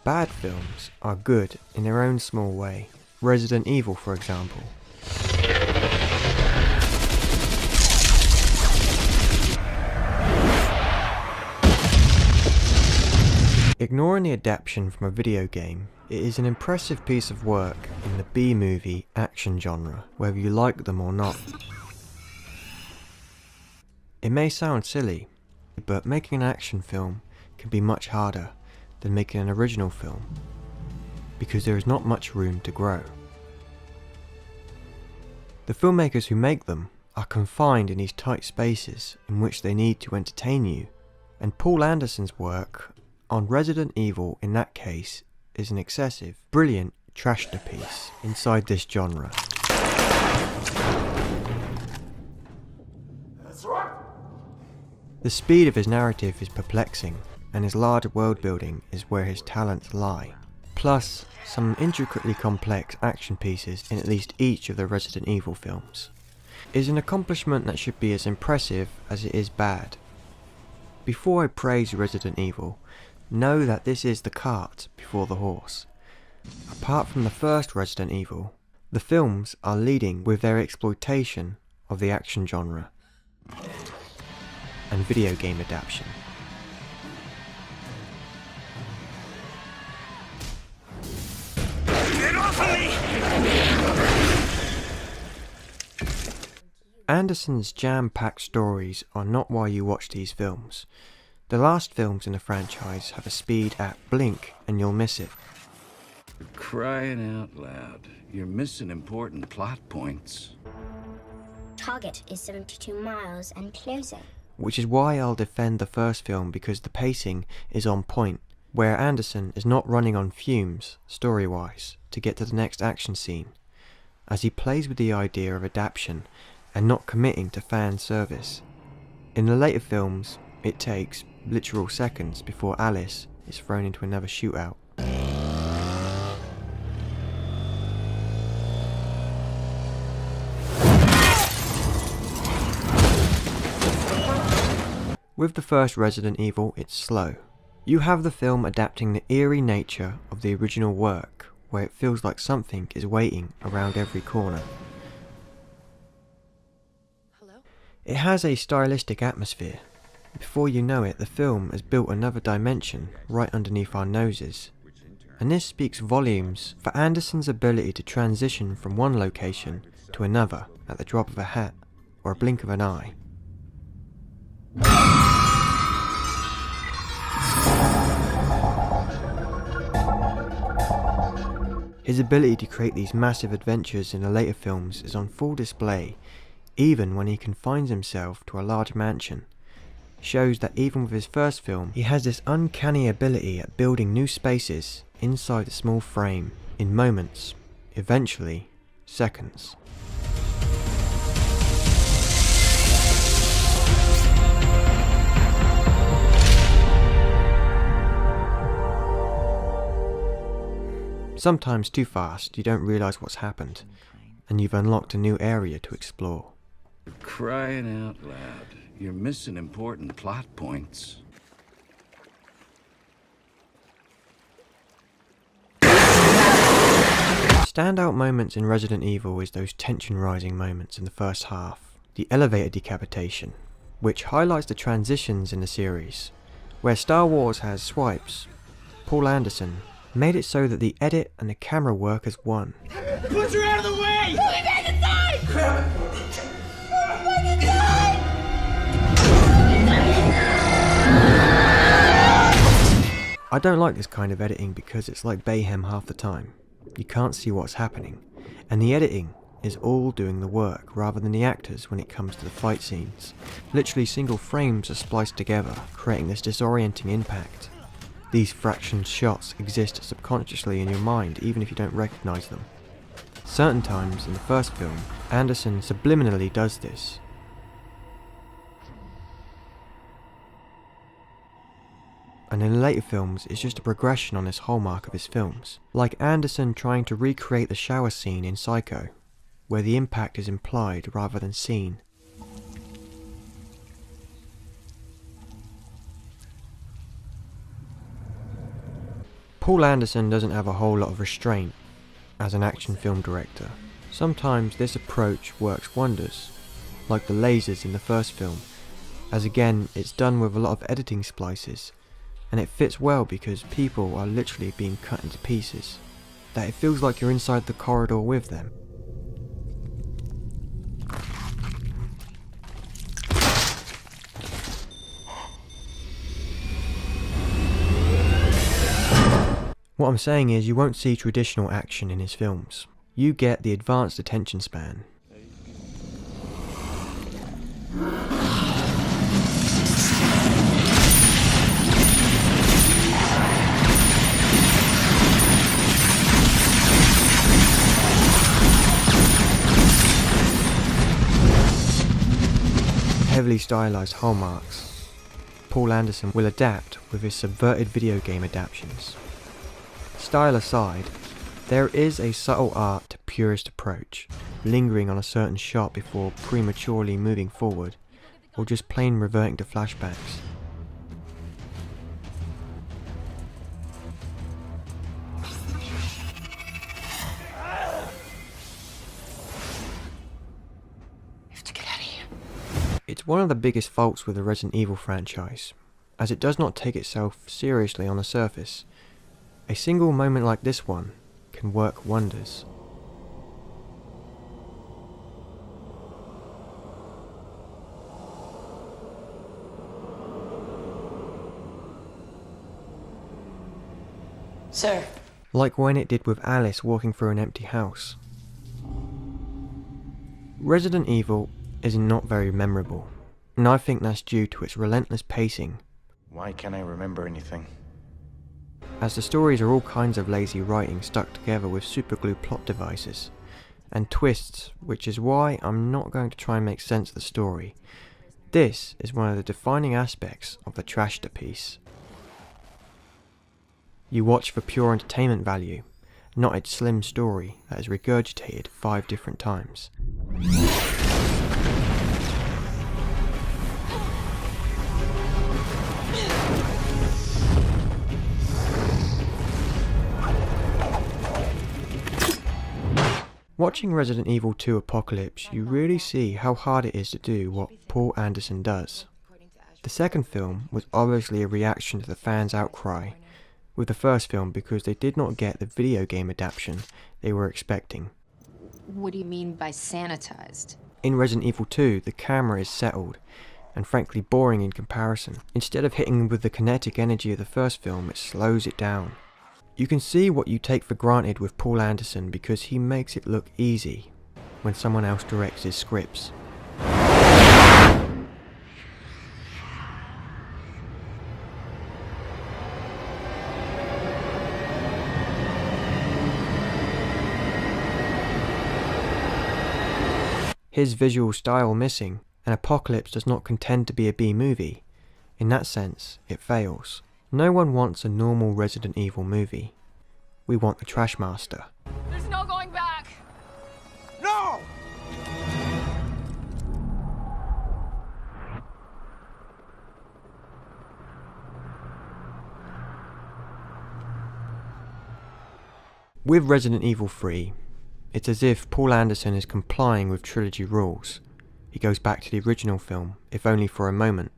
Bad films are good in their own small way. Resident Evil, for example. Ignoring the adaptation from a video game, it is an impressive piece of work in the B-movie action genre, whether you like them or not. It may sound silly, but making an action film can be much harder than making an original film, because there is not much room to grow. The filmmakers who make them are confined in these tight spaces in which they need to entertain you, and Paul Anderson's work on Resident Evil in that case is an excessive, brilliant trashterpiece inside this genre. That's right. The speed of his narrative is perplexing, and his large world building is where his talents lie. Plus, some intricately complex action pieces in at least each of the Resident Evil films. It is an accomplishment that should be as impressive as it is bad. Before I praise Resident Evil, know that this is the cart before the horse. Apart from the first Resident Evil, the films are leading with their exploitation of the action genre and video game adaptation. Get off of me! Anderson's jam-packed stories are not why you watch these films. The last films in the franchise have a speed at blink and you'll miss it. You're crying out loud. You're missing important plot points. Target is 72 miles and closer. Which is why I'll defend the first film, because the pacing is on point, where Anderson is not running on fumes, story-wise, to get to the next action scene, as he plays with the idea of adaptation and not committing to fan service. In the later films, it takes literal seconds before Alice is thrown into another shootout. With the first Resident Evil, it's slow. You have the film adapting the eerie nature of the original work, where it feels like something is waiting around every corner. It has a stylistic atmosphere. Before you know it, the film has built another dimension right underneath our noses. And this speaks volumes for Anderson's ability to transition from one location to another at the drop of a hat or a blink of an eye. His ability to create these massive adventures in the later films is on full display, even when he confines himself to a large mansion. Shows that even with his first film, he has this uncanny ability at building new spaces inside a small frame, in moments, eventually seconds. Sometimes too fast, you don't realise what's happened, and you've unlocked a new area to explore. You're crying out loud. You're missing important plot points. Standout moments in Resident Evil is those tension-rising moments in the first half. The elevator decapitation, which highlights the transitions in the series. Where Star Wars has swipes, Paul Anderson made it so that the edit and the camera work as one. Put her out of the way! Pull me back inside! Crap! I don't like this kind of editing because it's like Bayhem half the time. You can't see what's happening, and the editing is all doing the work rather than the actors when it comes to the fight scenes. Literally single frames are spliced together, creating this disorienting impact. These fractioned shots exist subconsciously in your mind even if you don't recognise them. Certain times in the first film, Anderson subliminally does this. And in the later films, it's just a progression on this hallmark of his films. Like Anderson trying to recreate the shower scene in Psycho, where the impact is implied rather than seen. Paul Anderson doesn't have a whole lot of restraint as an action film director. Sometimes this approach works wonders, like the lasers in the first film, as again it's done with a lot of editing splices, and it fits well because people are literally being cut into pieces, that it feels like you're inside the corridor with them. What I'm saying is you won't see traditional action in his films. You get the advanced attention span. Heavily stylized hallmarks. Paul Anderson will adapt with his subverted video game adaptations. Style aside, there is a subtle art to purist approach, lingering on a certain shot before prematurely moving forward, or just plain reverting to flashbacks. It's one of the biggest faults with the Resident Evil franchise, as it does not take itself seriously on the surface. A single moment like this one can work wonders. Sir. Like when it did with Alice walking through an empty house. Resident Evil is not very memorable, and I think that's due to its relentless pacing. Why can't I remember anything? As the stories are all kinds of lazy writing stuck together with superglue plot devices and twists, which is why I'm not going to try and make sense of the story. This is one of the defining aspects of the trashter piece. You watch for pure entertainment value, not its slim story that is regurgitated 5 different times. Watching Resident Evil 2 Apocalypse, you really see how hard it is to do what Paul Anderson does. The second film was obviously a reaction to the fans' outcry with the first film because they did not get the video game adaptation they were expecting. What do you mean by sanitized? In Resident Evil 2, the camera is settled and frankly boring in comparison. Instead of hitting with the kinetic energy of the first film, it slows it down. You can see what you take for granted with Paul Anderson because he makes it look easy when someone else directs his scripts. His visual style missing, and Apocalypse does not contend to be a B-movie. In that sense, it fails. No one wants a normal Resident Evil movie. We want the Trash Master. There's no going back! No! With Resident Evil 3, it's as if Paul Anderson is complying with trilogy rules. He goes back to the original film, if only for a moment.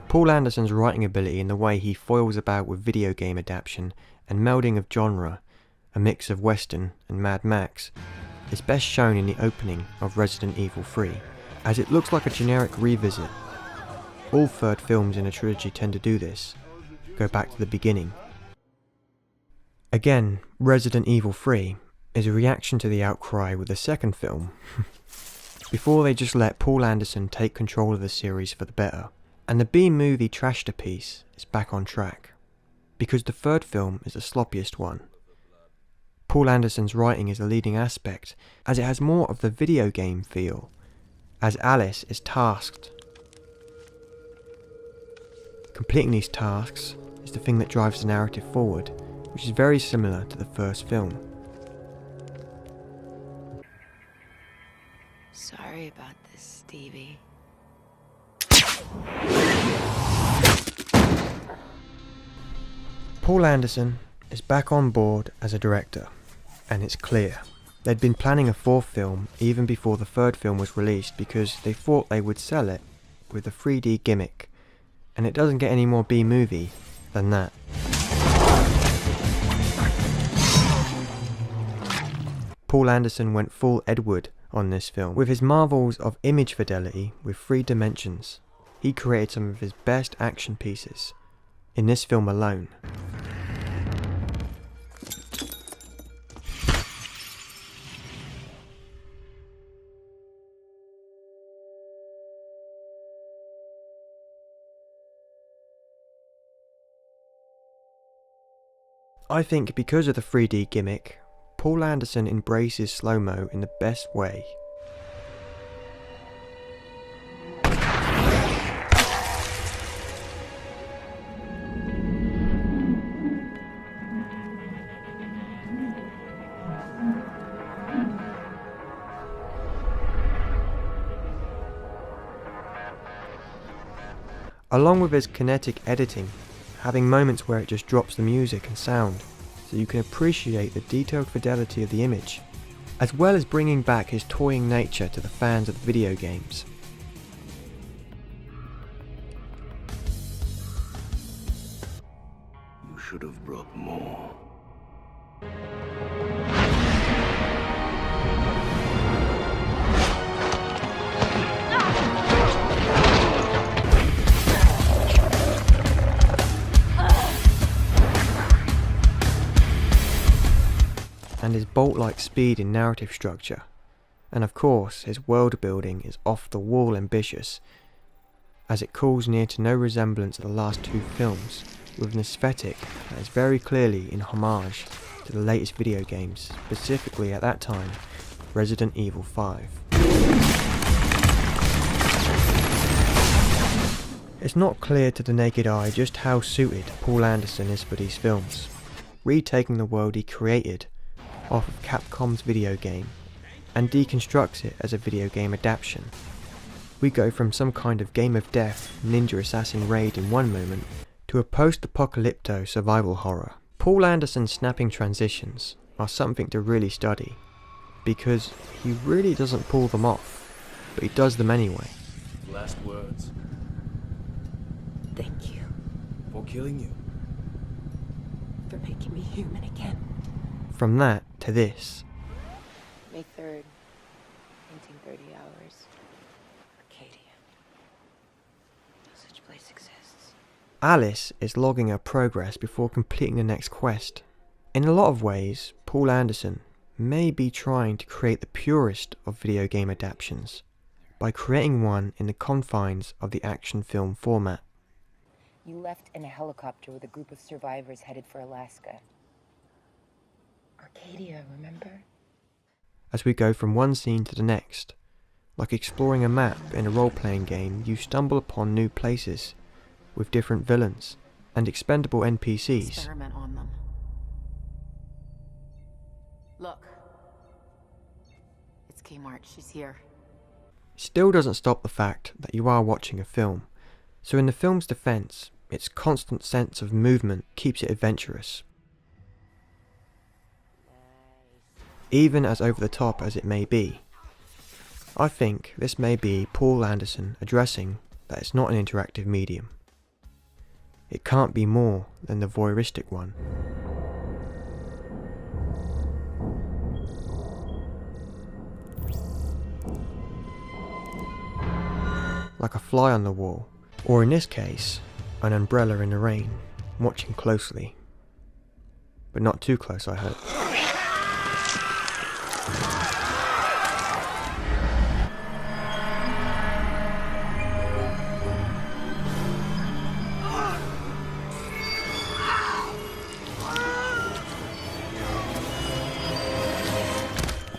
Paul Anderson's writing ability and the way he foils about with video game adaptation and melding of genre, a mix of Western and Mad Max, is best shown in the opening of Resident Evil 3, as it looks like a generic revisit. All third films in a trilogy tend to do this, go back to the beginning. Again, Resident Evil 3 is a reaction to the outcry with the second film, before they just let Paul Anderson take control of the series for the better. And the B-movie trashter piece is back on track, because the third film is the sloppiest one. Paul Anderson's writing is the leading aspect, as it has more of the video game feel, as Alice is tasked. Completing these tasks is the thing that drives the narrative forward, which is very similar to the first film. Sorry about this, Stevie. Paul Anderson is back on board as a director, and it's clear. They'd been planning a fourth film even before the third film was released because they thought they would sell it with a 3D gimmick, and it doesn't get any more B-movie than that. Paul Anderson went full Edward on this film. With his marvels of image fidelity with 3 dimensions, he created some of his best action pieces in this film alone. I think because of the 3D gimmick, Paul Anderson embraces slow-mo in the best way. Along with his kinetic editing, having moments where it just drops the music and sound, so you can appreciate the detailed fidelity of the image, as well as bringing back his toying nature to the fans of video games. You should have brought more. And his bolt-like speed in narrative structure, and of course his world building is off the wall ambitious, as it calls near to no resemblance to the last 2 films, with an aesthetic that is very clearly in homage to the latest video games, specifically at that time, Resident Evil 5. It's not clear to the naked eye just how suited Paul Anderson is for these films, retaking the world he created off of Capcom's video game, and deconstructs it as a video game adaptation. We go from some kind of game of death, ninja assassin raid in one moment, to a post-apocalypto survival horror. Paul Anderson's snapping transitions are something to really study, because he really doesn't pull them off, but he does them anyway. Last words. Thank you For killing you. for making me human again. From that to this. May 3rd, 1930 hours. Arcadia. No such place exists. Alice is logging her progress before completing the next quest. In a lot of ways, Paul Anderson may be trying to create the purest of video game adaptations by creating one in the confines of the action film format. You left in a helicopter with a group of survivors headed for Alaska. Arcadia, remember? As we go from one scene to the next, like exploring a map in a role-playing game, you stumble upon new places with different villains and expendable NPCs. Experiment on them. Look. It's Kmart. She's here. Still doesn't stop the fact that you are watching a film, so in the film's defense, its constant sense of movement keeps it adventurous. Even as over the top as it may be, I think this may be Paul Anderson addressing that it's not an interactive medium. It can't be more than the voyeuristic one. Like a fly on the wall, or in this case, an umbrella in the rain, watching closely. But not too close, I hope.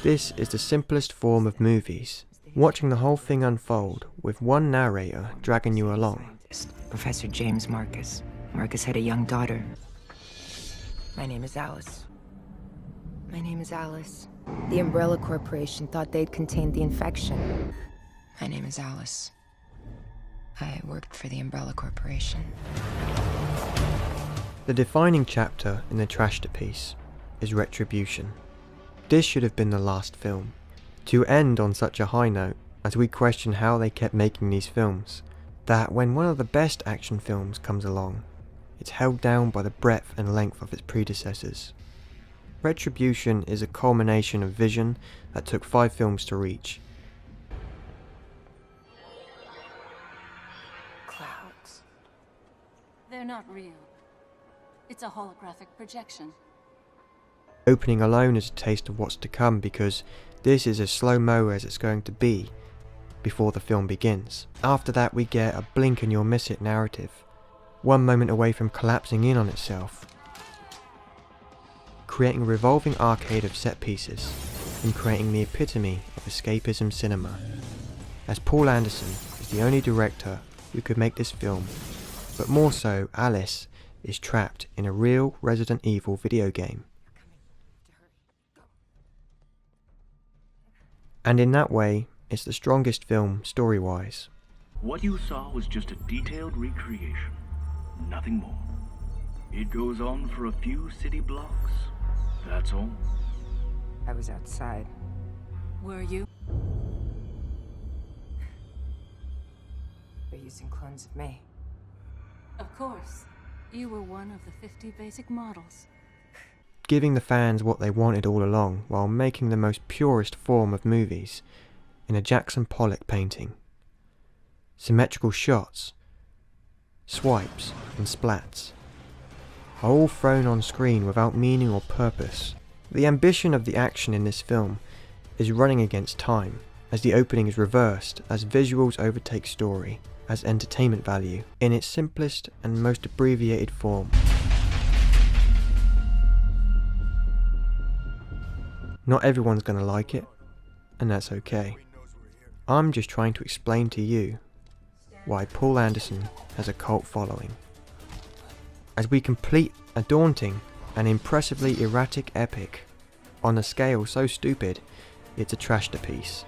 This is the simplest form of movies, watching the whole thing unfold with one narrator dragging you along. Professor James Marcus. Marcus had a young daughter. My name is Alice. My name is Alice. The Umbrella Corporation thought they'd contained the infection. My name is Alice. I worked for the Umbrella Corporation. The defining chapter in the Trashterpiece is Retribution. This should have been the last film, to end on such a high note as we question how they kept making these films, that when one of the best action films comes along, it's held down by the breadth and length of its predecessors. Retribution is a culmination of vision that took 5 films to reach. Clouds. They're not real. It's a holographic projection. Opening alone is a taste of what's to come, because this is as slow-mo as it's going to be before the film begins. After that we get a blink and you'll miss it narrative, one moment away from collapsing in on itself, creating a revolving arcade of set pieces and creating the epitome of escapism cinema, as Paul Anderson is the only director who could make this film, but more so Alice is trapped in a real Resident Evil video game. And in that way, it's the strongest film story-wise. What you saw was just a detailed recreation, nothing more. It goes on for a few city blocks, that's all. I was outside. Were you? They're using clones of me. Of course. You were one of the 50 basic models. Giving the fans what they wanted all along while making the most purest form of movies in a Jackson Pollock painting. Symmetrical shots, swipes and splats are all thrown on screen without meaning or purpose. The ambition of the action in this film is running against time, as the opening is reversed as visuals overtake story as entertainment value in its simplest and most abbreviated form. Not everyone's gonna like it, and that's okay. I'm just trying to explain to you why Paul Anderson has a cult following, as we complete a daunting and impressively erratic epic on a scale so stupid it's a trashterpiece.